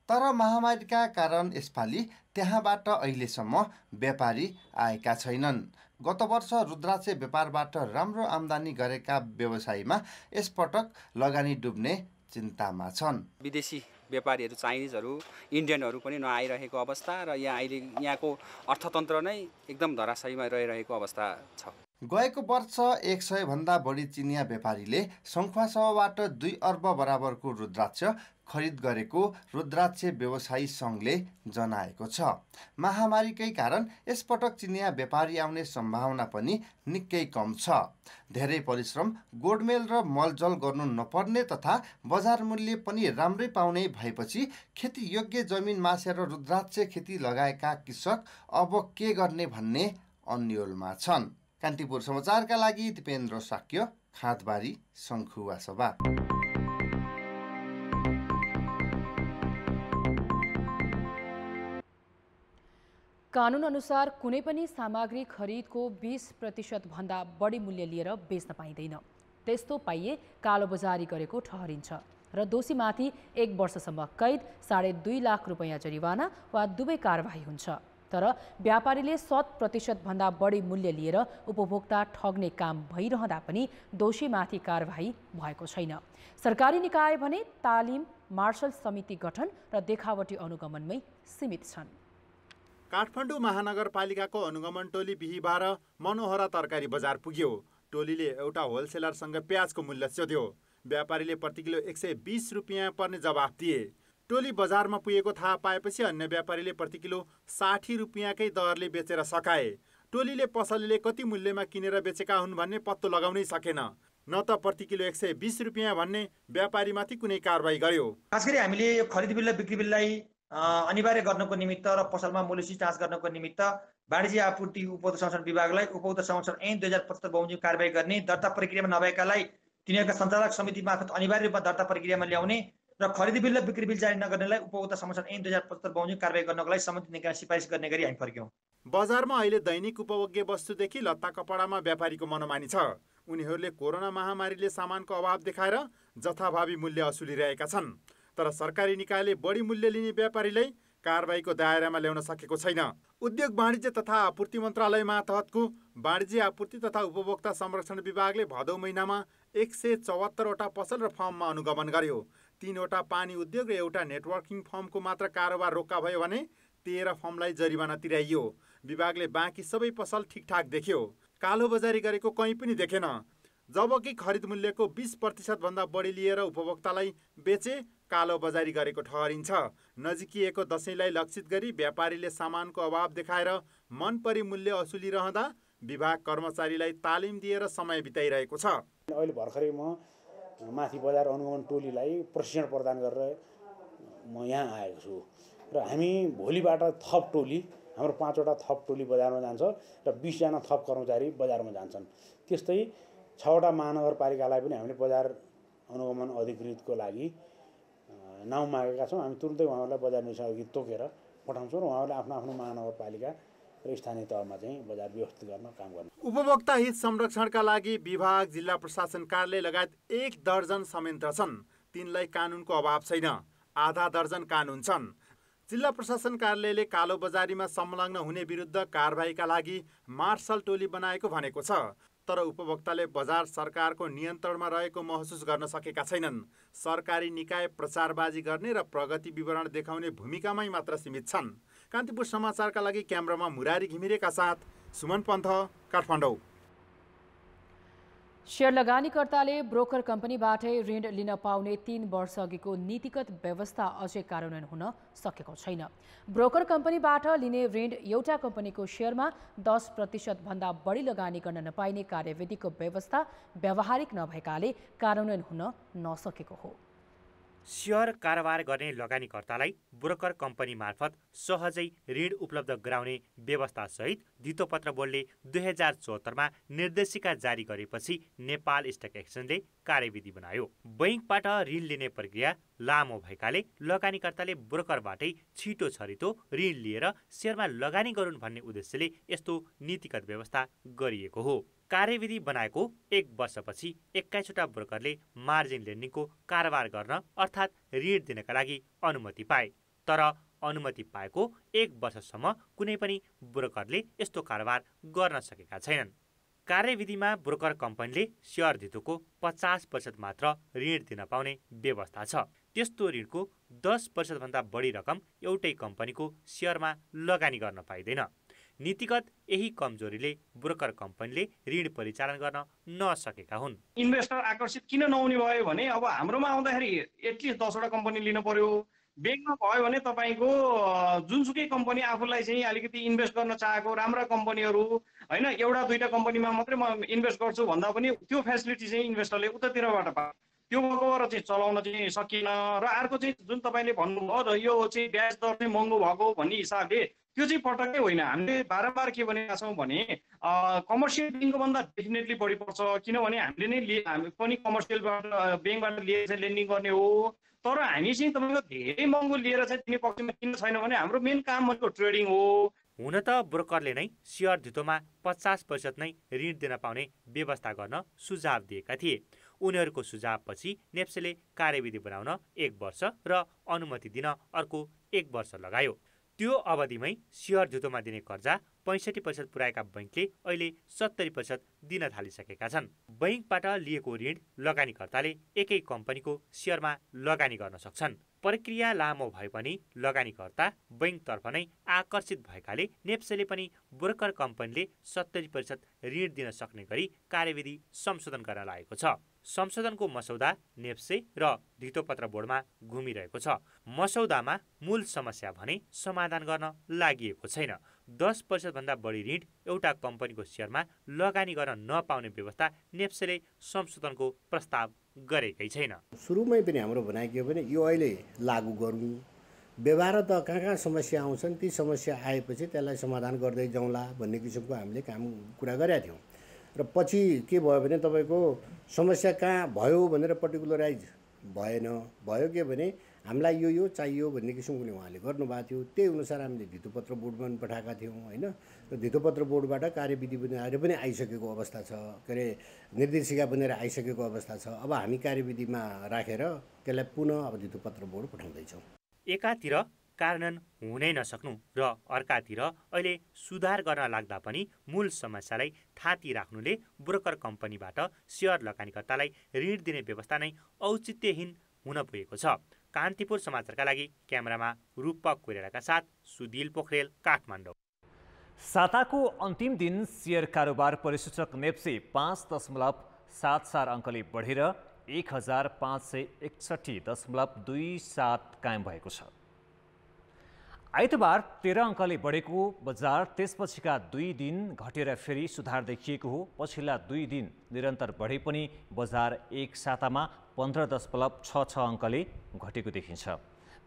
Speaker 16: तर महामारीका कारण यसपालि त्यहाँबाट अहिलेसम्म व्यापारी आएका छैनन्। गत वर्ष रुद्राक्ष व्यापारबाट राम्रो आम्दानी गरेका व्यवसायीमा यसपटक लगानी डुब्ने चिन्तामा छन्।
Speaker 18: विदेशी व्यापारीहरू, चाइनिजहरू, इन्डियनहरू पनि नआइरहेको अवस्था र यहाँको अर्थतन्त्र नै एकदम धराशायीमा रहिरहेको अवस्था छ।
Speaker 16: गएको वर्ष 100 भन्दा बढी चिनिया व्यापारीले सङ्खुवा सभाबाट 2 अर्ब बराबरको रुद्राक्ष खरिद गरेको रुद्राक्ष व्यवसायी सङ्घले जनाएको छ। महामारीकै कारण यसपटक चिनिया व्यापारी आउने सम्भावना पनि निकै कम छ। धेरै परिश्रम, गोडमेल र मलजल गर्नु नपर्ने तथा बजार मूल्य पनि राम्रै पाउने भएपछि खेती योग्य जमिन मासेर रुद्राक्ष खेती लगाएका कृषक अब के गर्ने भन्ने अन्योलमा छन्। कान्तिपुर समाचारका लागि दिपेन्द्र साक्य, खाँदबारी, सङ्खुवा सभा।
Speaker 2: कानुन अनुसार कुनै पनि सामग्री खरिदको 20% भन्दा बढी मूल्य लिएर बेच्न पाइँदैन। त्यस्तो पाइए कालोबजारी गरेको ठहरिन्छ र दोषीमाथि 1 वर्षसम्म कैद, 2.5 लाख रुपैयाँ जरिवाना वा दुवै कारबाही हुन्छ। तर व्यापारीले 100% भन्दा बढी मूल्य लिएर उपभोक्ता ठग्ने काम भइरहँदा पनि दोषीमाथि कारबाही भएको छैन। सरकारी निकाय भने तालिम, मार्शल समिति गठन र देखावटी अनुगमनमै सीमित छन्।
Speaker 3: काठमाडौँ महानगरपालिकाको अनुगमन टोली बिहिबार मनोहरा तरकारी बजार पुग्यो। टोलीले एउटा होलसेलरसँग प्याजको मूल्य सोध्यो। व्यापारीले प्रति किलो 120 रुपियाँ पर्ने जवाफ दिए। टोली बजारमा पुगेको थाहा पाएपछि अन्य व्यापारीले प्रति किलो 60 रुपियाँकै दरले बेचेर सकाए। टोलीले पसलेले कति मूल्यमा किनेर बेचेका हुन् भन्ने पत्तो लगाउनै सकेन। न त प्रति किलो 120 रुपियाँ भन्ने व्यापारीमाथि कुनै कारबाही गर्यो।
Speaker 19: खास गरी हामीले यो खरिद बिल र बिक्री बिललाई अनिवार्य गर्नको निमित्त र पसलमा मूल्य जाँच गर्नको निमित्त वाणिज्य आपूर्ति उपभोक्ता संरक्षण विभागलाई उपभोक्ता संरक्षण ऐन 2075 बमोजिम कारबाही गर्ने, दर्ता प्रक्रियामा नभएकालाई तिनीहरूका सञ्चालक समिति मार्फत अनिवार्य रूपमा दर्ता प्रक्रियामा ल्याउने र खरिद बिल र बिक्री बिल जारी नगर्नेलाई उपभोक्ता संरक्षण ऐन 2075 बमोजिम कारबाही गर्नको लागि सम्बन्धित निकायलाई सिफारिस गर्ने गरी हामी फर्क्यौँ।
Speaker 3: बजारमा अहिले दैनिक उपभोग्य वस्तुदेखि लत्ता कपडामा व्यापारीको मनोमानी छ। उनीहरूले कोरोना महामारीले सामानको अभाव देखाएर जथाभावी मूल्य असुलिरहेका छन्। तर सरकारी निकायले बढी मूल्य लिने व्यापारीलाई
Speaker 20: कारबाहीको दायरामा ल्याउन सकेको छैन। उद्योग वाणिज्य तथा आपूर्ति मन्त्रालय मातहतको वाणिज्य आपूर्ति तथा उपभोक्ता संरक्षण विभागले भदौ महिनामा 174वटा पसल र फर्ममा अनुगमन गर्यो। 3वटा पानी उद्योग र एउटा नेटवर्किङ फर्मको मात्र कारोबार रोक्का भयो भने 13 फर्मलाई जरिवाना तिराइयो। विभागले बाँकी सबै पसल ठिकठाक देख्यो। कालो बजारी गरेको कहीँ पनि देखेन। जबकि खरिद मूल्यको 20% भन्दा बढी लिएर उपभोक्तालाई बेचे कालो बजारी गरेको ठहरिन्छ। नजिकिएको दशैंलाई लक्षित गरी व्यापारीले सामानको अभाव देखाएर मनपरी मूल्य असुलिरहँदा विभाग कर्मचारीलाई तालिम दिएर समय बिताइरहेको छ।
Speaker 21: अहिले भर्खरै म माथि बजार अनुगमन टोलीलाई प्रशिक्षण प्रदान गरेर म यहाँ आएको छु र हामी भोलिबाट थप टोली, हाम्रो 5वटा थप टोली बजारमा जान्छ र 20 जना थप कर्मचारी बजारमा जान्छन्। त्यस्तै 6वटा महानगरपालिकालाई पनि हामीले बजार अनुगमन अधिकृतको लागि नाउँ मागेका छौँ। हामी तुरुन्तै उहाँहरूलाई बजार निर्देशन अधिकृत तोकेर पठाउँछौँ र उहाँहरूले आफ्नो आफ्नो महानगरपालिका र स्थानीय तहमा चाहिँ बजार व्यवस्थित गर्न काम गर्नु।
Speaker 20: उपभोक्ता हित संरक्षणका लागि विभाग, जिल्ला प्रशासन कार्यालय लगायत 1 दर्जन संयन्त्र छन्। तिनलाई कानुनको अभाव छैन। आधा दर्जन कानुन छन्। जिल्ला प्रशासन कार्यालयले कालो बजारीमा संलग्न हुने विरुद्ध कारबाहीका लागि मार्शल टोली बनाएको भनेको छ। तर उपभोक्ताले बजार सरकारको नियन्त्रणमा रहेको महसुस गर्न सकेका छैनन्। सरकारी निकाय प्रचारबाजी गर्ने र प्रगति विवरण देखाउने भूमिकामै मात्र सीमित छन्। कान्तिपुर समाचारका लागि क्यामेरामा मुरारी घिमिरेका साथ सुमन पन्थ, काठमाडौँ।
Speaker 2: शेयर लगानीकर्ताले ब्रोकर कम्पनीबाटै ऋण लिन पाउने 3 वर्ष अघिको नीतिगत व्यवस्था अझै कार्यान्वयन हुन सकेको छैन। ब्रोकर कम्पनीबाट लिने ऋण एउटा कम्पनीको शेयरमा 10% भन्दा बढी लगानी गर्न नपाइने कार्यविधिको व्यवस्था व्यावहारिक नभएकाले कार्यान्वयन हुन नसकेको हो।
Speaker 22: शेयर कारोबार गर्ने लगानीकर्तालाई ब्रोकर कम्पनी मार्फत सहजै ऋण उपलब्ध गराउने व्यवस्थासहित धितोपत्र बोर्डले 2074मा निर्देशिका जारी गरेपछि नेपाल स्टक एक्सचेन्जले कार्यविधि बनायो। बैंकबाट ऋण लिने प्रक्रिया लामो भएकाले लगानीकर्ताले ब्रोकरबाटै छिटो छरितो ऋण लिएर शेयरमा लगानी गरून् भन्ने उद्देश्यले यस्तो नीतिगत व्यवस्था गरिएको हो। कार्यविधि बनाएको 1 वर्षपछि 21वटा ब्रोकरले मार्जिन लेन्डिङको कारोबार गर्न अर्थात् ऋण दिनका लागि अनुमति पाए। तर अनुमति पाएको 1 वर्षसम्म कुनै पनि ब्रोकरले यस्तो कारोबार गर्न सकेका छैनन्। कार्यविधिमा ब्रोकर कम्पनीले शेयर धितोको 50% मात्र ऋण दिन पाउने व्यवस्था छ। त्यस्तो ऋणको 10% भन्दा बढी रकम एउटै कम्पनीको शेयरमा लगानी गर्न पाइँदैन। नीतिगत यही कमजोरीले ब्रोकर कम्पनीले ऋण परिचालन गर्न नसकेका हुन्।
Speaker 23: इन्भेस्टर आकर्षित किन नहुने भयो भने अब हाम्रोमा आउँदाखेरि एटलिस्ट 10वटा कम्पनी लिन पर्यो। बैंकमा भयो भने तपाईँको जुनसुकै कम्पनी आफूलाई चाहिँ अलिकति इन्भेस्ट गर्न चाहेको राम्रा कम्पनीहरू होइन, एउटा दुईटा कम्पनीमा मात्रै म इन्भेस्ट गर्छु भन्दा पनि त्यो फेसिलिटी चाहिँ इन्भेस्टरले उतातिरबाट पायो। त्यो भएर चाहिँ चलाउन चाहिँ सकिएन। र अर्को चाहिँ जुन तपाईँले भन्नुभयो र यो चाहिँ ब्याज दर चाहिँ महँगो भएको भन्ने हिसाबले त्यो चाहिँ पटक्कै होइन। हामीले बारम्बार के भनेका छौँ भने कमर्सियल ब्याङ्कको भन्दा डेफिनेटली बढी पर्छ, किनभने हामीले नै हामी पनि कमर्सियलबाट ब्याङ्कबाट लिएर चाहिँ लेन्डिङ गर्ने हो। तर हामी चाहिँ तपाईँको धेरै महँगो लिएर चाहिँ दिने पक्षमा किन छैन भने हाम्रो मेन काम भनेको ट्रेडिङ हो।
Speaker 22: हुन त ब्रोकरले नै शेयर धितोमा 50% नै ऋण दिन पाउने व्यवस्था गर्न सुझाव दिएका थिए। उनीहरूको सुझावपछि नेप्सेले कार्यविधि बनाउन 1 वर्ष र अनुमति दिन अर्को 1 वर्ष लगायो। त्यो अवधिमै शेयर धितोमा दिने कर्जा 65% पुर्याएका बैंकले अहिले 70% दिन थालिसकेका छन्। बैंकबाट लिएको ऋण लगानीकर्ताले एकै कम्पनीको शेयरमा लगानी गर्न सक्छन्। प्रक्रिया लामो भए पनि लगानीकर्ता बैंकतर्फ नै आकर्षित भएकाले नेप्सेले पनि ब्रोकर कम्पनीले 70% ऋण दिन सक्ने गरी कार्यविधि संशोधन गर्न लागेको छ। संशोधनको मसौदा नेप्से र धितोपत्र बोर्डमा घुमिरहेको छ। मसौदामा मूल समस्या भने समाधान गर्न लागि छैन। 10% भन्दा बढी ऋण एउटा कम्पनीको शेयरमा लगानी गर्न नपाउने व्यवस्था नेप्सेले संशोधनको प्रस्ताव गरेकै छैन।
Speaker 24: सुरुमै पनि हाम्रो भनाइ के हो भने यो अहिले लागू गरौँ, व्यवहार त कहाँ समस्या आउँछन्, ती समस्या आएपछि त्यसलाई समाधान गर्दै जाउँला भन्ने किसिमको हामीले कुरा गरेका थियौँ। र पछि के भयो भने तपाईँको समस्या कहाँ भयो भनेर पर्टिकुलराइज भएन। भयो के भने हामीलाई यो चाहियो भन्ने किसिमको उहाँले गर्नुभएको थियो। त्यही अनुसार हामीले धितोपत्र बोर्डमा पनि पठाएका थियौँ होइन। र धितोपत्र बोर्डबाट कार्यविधि बनाएर पनि आइसकेको अवस्था छ, के अरे निर्देशिका बनेर आइसकेको अवस्था छ। अब हामी कार्यविधिमा राखेर त्यसलाई पुनः अब धितोपत्र बोर्ड पठाउँदैछौँ।
Speaker 22: एकातिर कार्यान्वयन हुनै नसक्नु र अर्कातिर अहिले सुधार गर्न लाग्दा पनि मूल समस्यालाई थाती राख्नुले ब्रोकर कम्पनीबाट सेयर लगानीकर्तालाई ऋण दिने व्यवस्था नै औचित्यहीन हुन पुगेको छ। कान्तिपुर समाचारका लागि क्यामेरामा रूपक कोइरालाका साथ सुदिल पोखरेल, काठमाडौँ।
Speaker 1: साताको अन्तिम दिन सेयर कारोबार परिसूचक नेप्से 5.74 अङ्कले बढेर 1561.27 कायम भएको छ। आइतबार 13 अङ्कले बढेको बजार त्यसपछिका 2 दिन घटेर फेरि सुधार देखिएको हो। पछिल्ला 2 दिन निरन्तर बढे पनि बजार एक सातामा 15.66 अङ्कले घटेको देखिन्छ।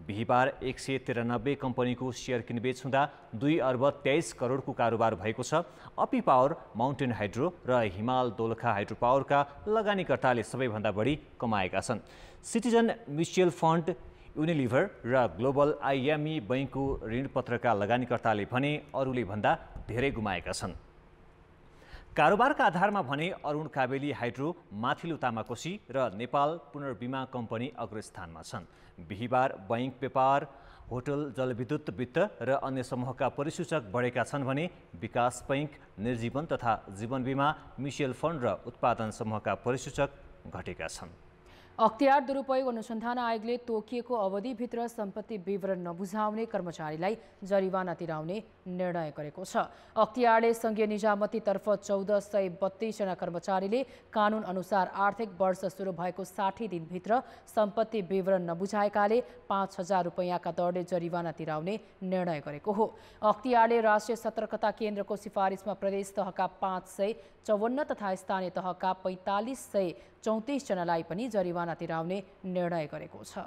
Speaker 1: बिहिबार 193 कम्पनीको सेयर किनबेच हुँदा 2 अर्ब 23 करोडको कारोबार भएको छ। अपी पावर, माउन्टेन हाइड्रो र हिमाल दोलखा हाइड्रो पावरका लगानीकर्ताले सबैभन्दा बढी कमाएका छन्। सिटिजन म्युचुअल फन्ड, युनिलिभर र ग्लोबल आइएमई बैंकको ऋणपत्रका लगानीकर्ताले भने अरूले भन्दा धेरै गुमाएका छन्। कारोबारका आधारमा भने अरुण काबेली हाइड्रो, माथिल्लो तामाकोशी र नेपाल पुनर्बिमा कम्पनी अग्रस्थानमा छन्। बिहिबार बैंक व्यापार, होटल, जलविद्युत वित्त र अन्य समूहका परिसूचक बढेका छन् भने विकास बैंक, निर्जीवन तथा जीवन बिमा, म्युचुअल फन्ड र उत्पादन समूहका परिसूचक घटेका छन्।
Speaker 2: अख्तियार दुरुपयोग अनुसन्धान आयोगले तोकिएको अवधिभित्र सम्पत्ति विवरण नबुझाउने कर्मचारीलाई जरिवाना तिराउने निर्णय गरेको छ। अख्तियारले संघीय निजामतीतर्फ 1432 जना कर्मचारीले कानुन अनुसार आर्थिक वर्ष सुरु भएको 60 दिनभित्र सम्पत्ति विवरण नबुझाएकाले 5,000 रुपैयाँका दरले जरिवाना तिराउने निर्णय गरेको हो। अख्तियारले राष्ट्रिय सतर्कता केन्द्रको सिफारिसमा प्रदेश तहका 554 तथा स्थानीय तहका 4534 जनालाई पनि जरिवाना तिराउने निर्णय गरेको छ।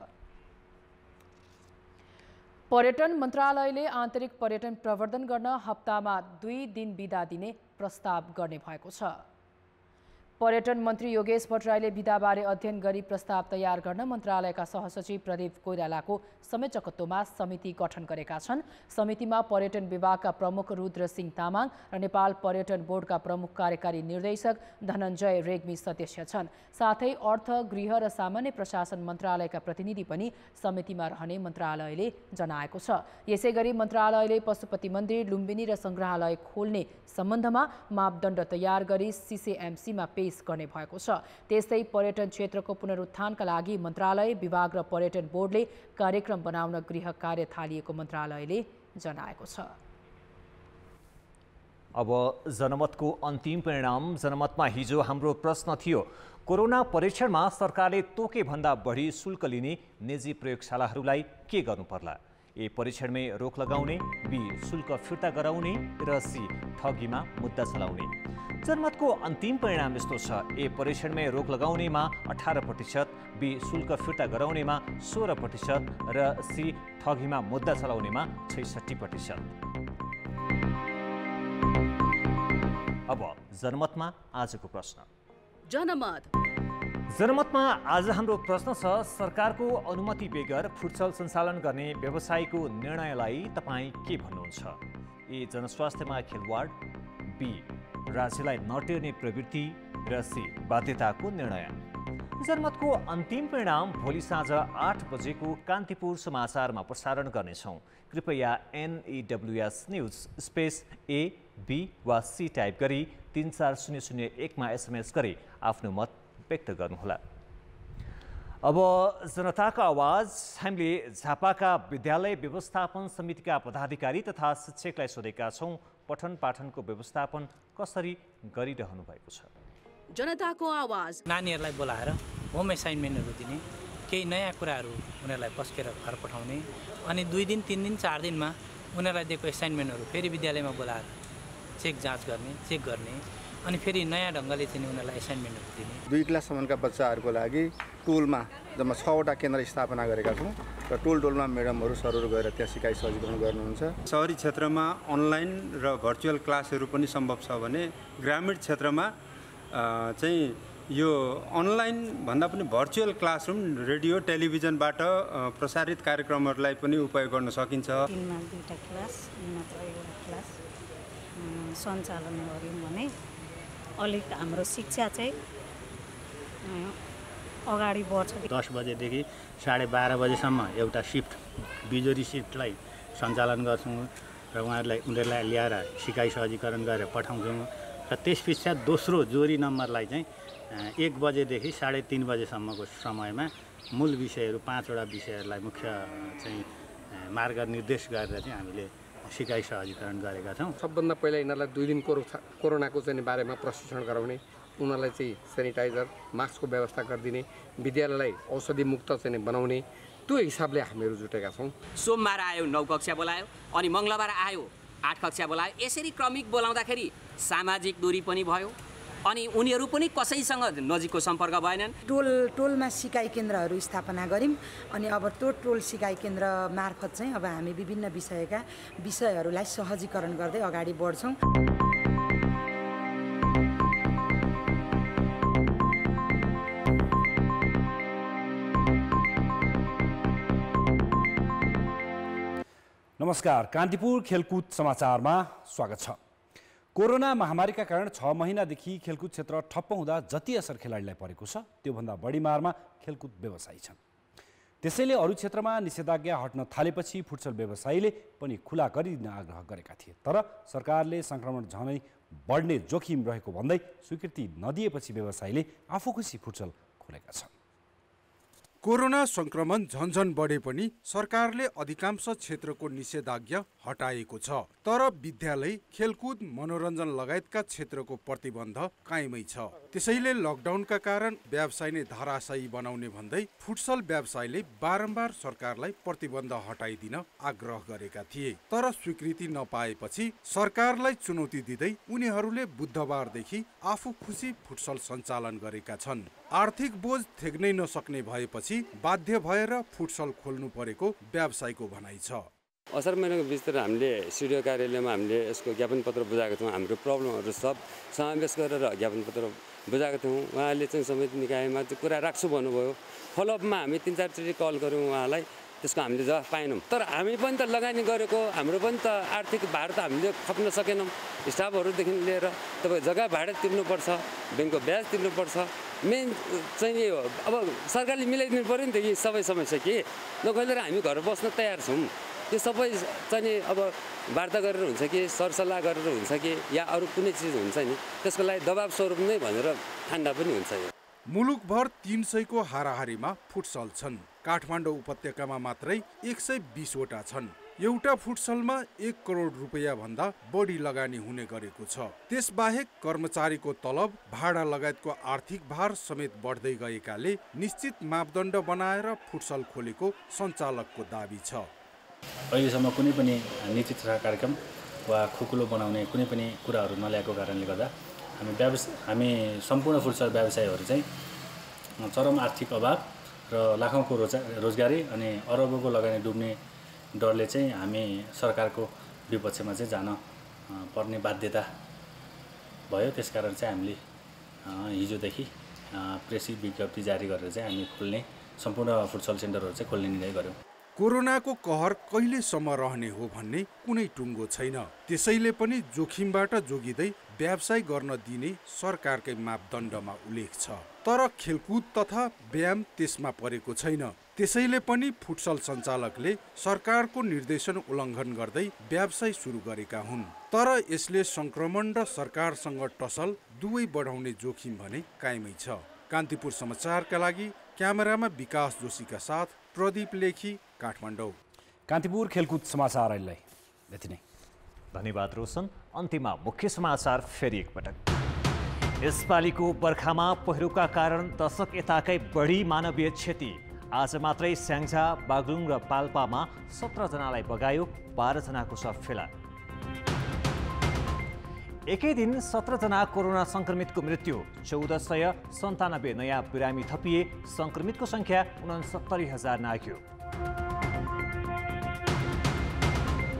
Speaker 2: पर्यटन मन्त्रालयले आन्तरिक पर्यटन प्रवर्धन गर्न हप्तामा 2 दिन बिदा दिने प्रस्ताव गर्ने भएको छ। पर्यटन मन्त्री योगेश भट्टराईले बिदाबारे अध्ययन गरी प्रस्ताव तयार गर्न मन्त्रालयका सहसचिव प्रदीप कोइरालाको संयोजकत्वमा समिति गठन गरेका छन्। समितिमा पर्यटन विभागका प्रमुख रुद्र सिंह तामाङ र नेपाल पर्यटन बोर्डका प्रमुख कार्यकारी निर्देशक धनञ्जय रेग्मी सदस्य छन्। साथै अर्थ, गृह र सामान्य प्रशासन मन्त्रालयका प्रतिनिधि पनि समितिमा रहने मन्त्रालयले जनाएको छ। यसैगरी मन्त्रालयले पशुपति मन्दिर, लुम्बिनी र सङ्ग्रहालय खोल्ने सम्बन्धमा मापदण्ड तयार गरी सीसीएमसीमा पेश गर्ने भएको छ। त्यस्तै पर्यटन क्षेत्रको पुनरुत्थानका लागि मन्त्रालय, विभाग र पर्यटन बोर्डले कार्यक्रम बनाउन गृह कार्य थालिएको मन्त्रालयले जनाएको छ।
Speaker 1: अब जनमतको अन्तिम परिणाम। जनमतमा हिजो हाम्रो प्रश्न थियो, कोरोना परीक्षणमा सरकारले तोके भन्दा बढी शुल्क लिने निजी प्रयोगशालाहरूलाई के गर्नु पर्ला? ए, परीक्षणमै रोक लगाउने, बी, शुल्क फिर्ता गराउने र सी, ठगीमा मुद्दा चलाउने। जनमतको अन्तिम परिणाम यस्तो छ, ए, परीक्षणमै रोक लगाउनेमा 18%, बी, शुल्क फिर्ता गराउनेमा 16% र सी, ठगीमा मुद्दा चलाउनेमा 66%। अब जनमतमा आजको प्रश्न। जनमतमा आज हाम्रो प्रश्न छ, सरकारको अनुमति बेगर फुटसल सञ्चालन गर्ने व्यवसायको निर्णयलाई तपाईँ के भन्नुहुन्छ? ए, जनस्वास्थ्यमा खेलवाड, बी, राज्यलाई नटेर्ने प्रवृत्ति र सी, बाध्यताको निर्णय। जनमतको अन्तिम परिणाम भोलि साँझ 8 बजेको कान्तिपुर समाचारमा प्रसारण गर्नेछौँ। कृपया NEWS news space A, B वा सी टाइप गरी 34001मा SMS गरी आफ्नो मत व्यक्त गर्नुहोला। अब जनताको आवाज। हामीले झापाका विद्यालय व्यवस्थापन समितिका पदाधिकारी तथा शिक्षकलाई सोधेका छौँ, पठन पाठनको व्यवस्थापन कसरी गरिरहनु भएको छ?
Speaker 4: जनताको आवाज। नानीहरूलाई बोलाएर होम एसाइनमेन्टहरू दिने, केही नयाँ कुराहरू उनीहरूलाई पस्केर घर पठाउने, अनि 2 दिन 3 दिन 4 दिनमा उनीहरूलाई दिएको एसाइनमेन्टहरू फेरि विद्यालयमा बोलाएर जाँच गर्ने अनि फेरि नयाँ ढङ्गले चाहिँ उनीहरूलाई एसाइनमेन्टहरू दिने।
Speaker 5: 2 क्लाससम्मका बच्चाहरूको लागि टोलमा जम्मा 6वटा केन्द्र स्थापना गरेका छौँ र टोलमा म्याडमहरू सरहरू गएर त्यहाँ सिकाइ सजीकरण गर्नुहुन्छ।
Speaker 6: सहरी क्षेत्रमा अनलाइन र भर्चुअल क्लासहरू पनि सम्भव छ भने ग्रामीण क्षेत्रमा चाहिँ यो अनलाइन भन्दा पनि भर्चुअल क्लासरुम, रेडियो, टेलिभिजनबाट प्रसारित कार्यक्रमहरूलाई पनि उपयोग गर्न सकिन्छ।
Speaker 8: दिनमा 2टा क्लास, मात्र 1वटा क्लास सञ्चालन गऱ्यौँ भने अलिक हाम्रो शिक्षा चाहिँ अगाडि बढ्छ।
Speaker 7: 10 बजेदेखि 12:30 बजेसम्म एउटा सिफ्ट बिजोरी सिफ्टलाई सञ्चालन गर्छौँ र उनीहरूलाई ल्याएर सिकाइ सहजीकरण गरेर पठाउँछौँ र त्यस पश्चात दोस्रो जोरी नम्बरलाई चाहिँ 1 बजेदेखि 3:30 बजेसम्मको समयमा मूल विषयहरू 5 वटा विषयहरूलाई मुख्य चाहिँ मार्ग निर्देश गरेर चाहिँ हामीले सिकाइ सहजीकरण गरेका छौँ।
Speaker 9: सबभन्दा पहिला यिनीहरूलाई 2 दिन कोरोनाको चाहिँ बारेमा प्रशिक्षण गराउने, उनीहरूलाई चाहिँ सेनिटाइजर मास्कको व्यवस्था गरिदिने, विद्यालयलाई औषधि मुक्त चाहिँ बनाउने, त्यो हिसाबले हामीहरू जुटेका छौँ।
Speaker 11: सोमबार आयो 9 कक्षा बोलायो अनि मङ्गलबार आयो 8 कक्षा बोलायो। यसरी क्रमिक बोलाउँदाखेरि सामाजिक दूरी पनि भयो अनि उनीहरू पनि कसैसँग नजिकको सम्पर्क भएनन्।
Speaker 12: टोलमा सिकाइ केन्द्रहरू स्थापना गऱ्यौँ अनि अब त्यो टोल सिकाइ केन्द्र मार्फत चाहिँ अब हामी विभिन्न विषयहरूलाई सहजीकरण गर्दै अगाडि बढ्छौँ।
Speaker 25: नमस्कार, कान्तिपुर खेलकुद समाचारमा स्वागत छ। कोरोना महामारीका कारण 6 महिनादेखि खेलकुद क्षेत्र ठप्प हुँदा जति असर खेलाडीलाई परेको छ त्योभन्दा बढी मारमा खेलकुद व्यवसायी छन्। त्यसैले अरू क्षेत्रमा निषेधाज्ञा हट्न थालेपछि फुटसल व्यवसायीले पनि खुला गरिदिन आग्रह गरेका थिए, तर सरकारले सङ्क्रमण झनै बढ्ने जोखिम रहेको भन्दै स्वीकृति नदिएपछि व्यवसायीले आफू खुसी फुटसल खोलेका छन्।
Speaker 26: कोरोना संक्रमण झन्झन बढे पनि सरकारले अधिकांश क्षेत्रको निषेधाज्ञा हटाएको छ, तर विद्यालय, खेलकुद, मनोरञ्जन लगायतका क्षेत्रको प्रतिबन्ध कायमै छ। त्यसैले लकडाउनका कारण व्यवसाय नै धाराशायी बनाउने भन्दै फुटसल व्यवसायले बारम्बार सरकारलाई प्रतिबन्ध हटाइदिन आग्रह गरेका थिए, तर स्वीकृति नपाएपछि सरकारलाई चुनौती दिँदै उनीहरूले बुधबारदेखि आफू खुसी फुटसल सञ्चालन गरेका छन्। आर्थिक बोझ थेग्नै नसक्ने भएपछि बाध्य भएर फुटसल खोल्नु परेको व्यवसायको भनाइ छ।
Speaker 27: असार महिनाको बिचतिर हामीले सिडिओ कार्यालयमा हामीले यसको ज्ञापन पत्र बुझाएको थियौँ। हाम्रो प्रब्लमहरू सब समावेश गरेर ज्ञापन पत्र बुझाएको थियौँ। उहाँले चाहिँ समिति निकायमा त्यो कुरा राख्छु भन्नुभयो। फलोअपमा हामी 3-4 चोटि कल गऱ्यौँ उहाँलाई, त्यसको हामीले जवाफ पाएनौँ। तर हामी पनि त लगानी गरेको, हाम्रो पनि त आर्थिक भार त हामीले खप्न सकेनौँ। स्टाफहरूदेखि लिएर तपाईँ जग्गा भाडा तिर्नुपर्छ, ब्याङ्कको ब्याज तिर्नुपर्छ। मेन चाहिँ यो अब सरकारले मिलाइदिनु पऱ्यो नि त यी सबै समस्या के नखोलेर हामी घर बस्न तयार छौँ। यो सबै चाहिँ अब वार्ता गरेर हुन्छ कि सरसल्लाह गरेर हुन्छ कि या अरू कुनै चिज हुन्छ नि, त्यसको लागि दबाब स्वरूप नै भनेर ठान्डा पनि हुन्छ। यो
Speaker 26: मुलुकभर 300 को हाराहारीमा फुटसल छन्। काठमाडौँ उपत्यकामा मात्रै 120 वटा छन्। एउटा फुटसलमा 1 करोड रुपैयाँ भन्दा बढी लगानी हुने गरेको छ। त्यसबाहेक कर्मचारीको तलब, भाडा लगायतको आर्थिक भार समेत बढ्दै गएकाले निश्चित मापदण्ड बनाएर फुटसल खोलेको सञ्चालकको दाबी छ।
Speaker 22: अहिलेसम्म कुनै पनि नीति तथा कार्यक्रम वा खुकुलो बनाउने कुनै पनि कुराहरू नल्याएको कारणले गर्दा हामी सम्पूर्ण फुटसल व्यवसायीहरू चाहिँ चरम आर्थिक अभाव र लाखौँको रोजगारी अनि अरबौँको लगानी डुब्ने डरले चाहिँ हामी सरकारको विपक्षमा चाहिँ जान पर्ने बाध्यता भयो। त्यसकारण चाहिँ हामीले हिजोदेखि प्रेस विज्ञप्ति जारी गरेर चाहिँ हामी खोल्ने सम्पूर्ण फुटसल सेन्टरहरू चाहिँ खोल्ने निर्णय गर्यौँ।
Speaker 26: कोरोनाको कहर कहिलेसम्म रहने हो भन्ने कुनै टुङ्गो छैन। त्यसैले पनि जोखिमबाट जोगिँदै व्यवसाय गर्न दिने सरकारकै मापदण्डमा उल्लेख छ, तर खेलकुद तथा व्यायाम त्यसमा परेको छैन। त्यसैले पनि फुटसल सञ्चालकले सरकारको निर्देशन उल्लङ्घन गर्दै व्यवसाय सुरु गरेका हुन्। तर यसले सङ्क्रमण र सरकारसँग टसल दुवै बढाउने जोखिम भने कायमै छ। कान्तिपुर समाचारका लागि क्यामेरामा विकास जोशीका साथ प्रदीप लेखी, काठमाडौँ।
Speaker 25: कान्तिपुर खेलकुद समाचार अहिले यति नै।
Speaker 1: धन्यवाद रोशन। अन्त्यमा मुख्य समाचार फेरि एकपटक। यसपालिको बर्खामा पहिरोका कारण दशक यताकै बढी मानवीय क्षति। आज मात्रै स्याङ्जा, बागलुङ र पाल्पामा 17 जनालाई बगायो, 12 जनाको शव फेला। एकै दिन 17 जना कोरोना संक्रमितको मृत्यु, 1497 नयाँ बिरामी थपिए, संक्रमितको संख्या 69,000 नाग्यो।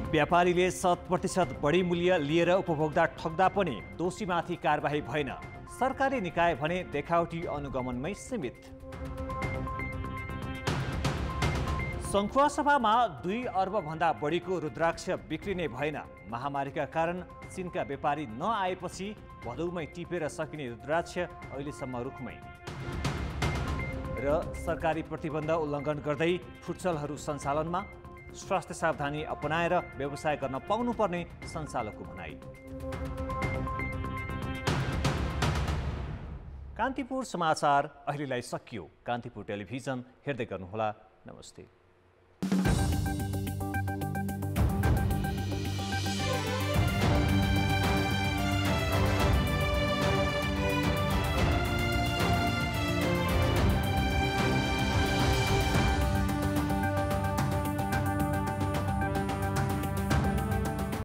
Speaker 1: व्यापारीले 100% बढी मूल्य लिएर उपभोक्ता ठग्दा पनि दोषीमाथि कारबाही भएन। सरकारी निकाय भने देखावटी अनुगमनमै सीमित। सङ्खुवासभामा 2 अर्बभन्दा बढीको रुद्राक्ष बिक्री नै भएन। महामारीका कारण चीनका व्यापारी नआएपछि भदौमै टिपेर सकिने रुद्राक्ष अहिलेसम्म रुखमै। र सरकारी प्रतिबन्ध उल्लङ्घन गर्दै फुटसलहरू सञ्चालनमा स्वास्थ्य सावधानी अपनाएर व्यवसाय गर्न पाउनुपर्ने सञ्चालकको भनाई। कान्तिपुर समाचार अहिलेलाई सकियो। कान्तिपुर टेलिभिजन हेर्दै गर्नुहोला। नमस्ते।